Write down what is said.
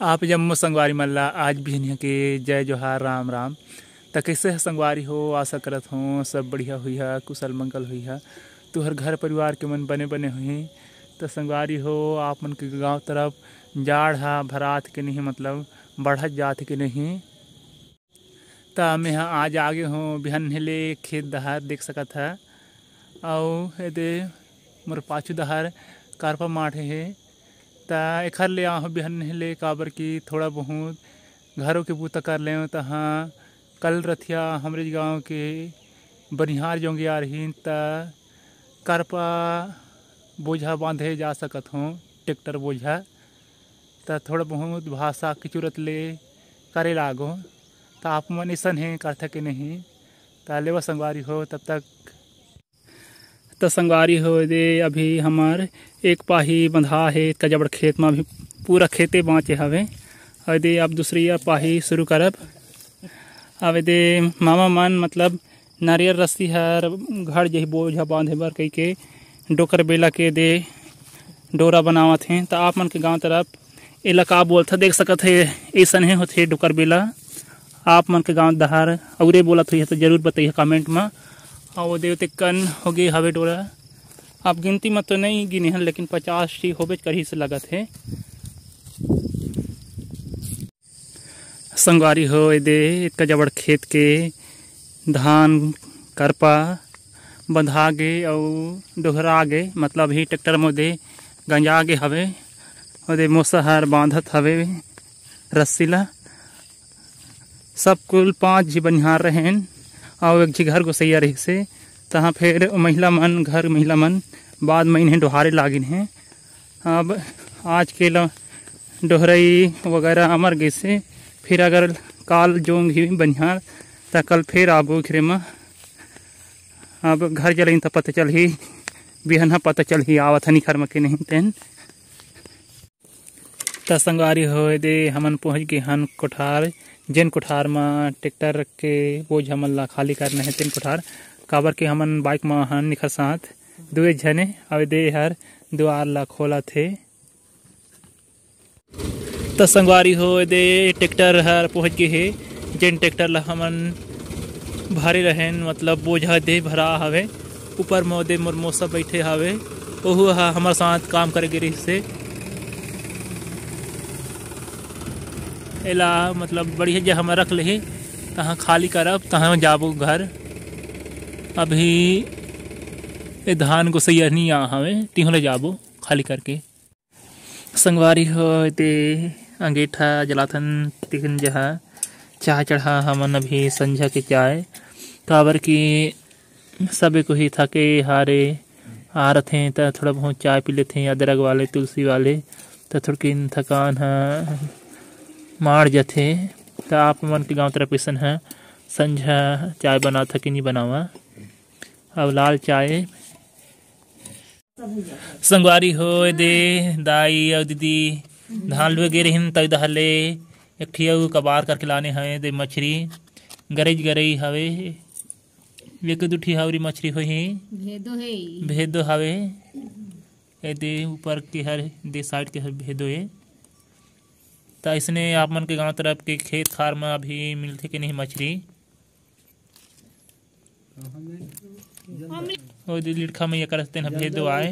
आप जम्मू संगवारी मल्ला आज भी यहाँ के जय जोहार राम राम। तो कैसे है संगवारी हो, आशा करत हो सब बढ़िया हुई है, कुशल मंगल हुई है। तो हर घर परिवार के मन बने बने हुई। तो संगवारी हो आप मन के गांव तरफ जाड़ हा भरात के नहीं, मतलब बढ़त जात के नहीं। तो मैं आज आगे हूँ बिहान हिले खेत दहार देख सकत है। और दे मोर पाछू दहार कारपा माठे है। ता एखर ले आहूँ बिहान हिले काबर की थोड़ा बहुत घरों के बूता कर लें। तहाँ कल रथिया हमरे गांव के बनिहार जोंगे आ रही। ता कारपा बोझा बांधे जा सकत हूँ, ट्रैक्टर बोझा। ता थोड़ा बहुत भाषा की जरूरत ले करे लागो। ता आप मन ऐसा है करता के नहीं। ता लेवा संगवारी हो तब तक। तो संगवारी हो दे अभी हमार एक पाही बंधा है कजबड़ खेत में, अभी पूरा खेते बाँचे हवे। और दे अब दूसरी पाही शुरू करब। अब दे मामा मन मतलब नारियल रस्सी हर घर जही बोझा बांधे बर कई के डोकर बेला के दे डोरा बनावत हैं। तो आप मन के गांव तरफ एला का बोलता देख सकत है, ऐसा नहीं होते डोकर बेला। आप मन के गांव दहार औरे बोलत हुई है तो जरूर बताइए कमेंट में। और देवते कन हो गए हवे डोरा, आप गिनती में तो नहीं गिने हैं लेकिन 50 टी होबे कर से लगत है। संगवारी हो दे इतना जबड़ खेत के धान करपा बंधा गे और दोहरा गे, मतलब ही ट्रैक्टर में दे गंजा गे हवे। और दे मोसा हर बांधत हवे रस्सी ला। सब कुल 5 जी बनिहार रहें और एक जी घर गोसैया रही से। तहाँ फिर महिला मन बाद में इन्हें डोहारे लागिन हैं। अब आज के डोहरई वगैरह अमर गए से फिर अगर काल जोंग ही बनिहार तो कल फिर आबो घरे में। अब घर जल तो पता चल ही बिहन पता चल ही आवत हनी घर में के नहीं तेन। तो संगवारी हो दे हमन पहुँच गए हन कोठार, जेन कोठार में ट्रैक्टर के बोझ हमन ला खाली करना है तेन कोठार। काबर के हमन बाइक में हन निखर साथ दुए झने। अब दे हर द्वार ला खोला थे। तो संगवारी हो दे ट्रैक्टर हर पहुँच गए है। जेन ट्रैक्टर ला हमन भारी रहें, मतलब बोझा दे भरा हवे। ऊपर में दे मोर मौसा बैठे हवे, ओहू हमारे साथ काम करे गिरी से। एला मतलब बढ़िया जगह में रख ले तहाँ खाली करब, तहाँ जाबो घर। अभी ए धान गोसैया नहीं आ हवे तिहों ले जाबो खाली करके। संगवारी हो ते अंगीठा जलाथन तिहन जहा चाय चढ़ा हमन अभी संझा के चाय। काबर की सबे को ही थके हारे आ रथे तो थोड़ा बहुत चाय पी लेते अदरक वाले तुलसी वाले। तो थोड़ी थकान है मार जाते। तो आप मन के गांव तरफ ऐसा है संझा चाय बना था कि नहीं बनावा। अब लाल चाय संगवारी हो दे दाई और दीदी धान लुए गे रही तब दहले एक ठिया कबार करके लाने हैं दे मछली गरई हवे। एक दो ठी हवरी मछली हो ही भेदो हवे दे ऊपर के हर दे साइड के हर भेदो है। तो इसने आप मन के गांव तरफ के खेत खार में अभी मिलते कि नहीं मछली। और लिखा में ये करते हैं भेदो आए।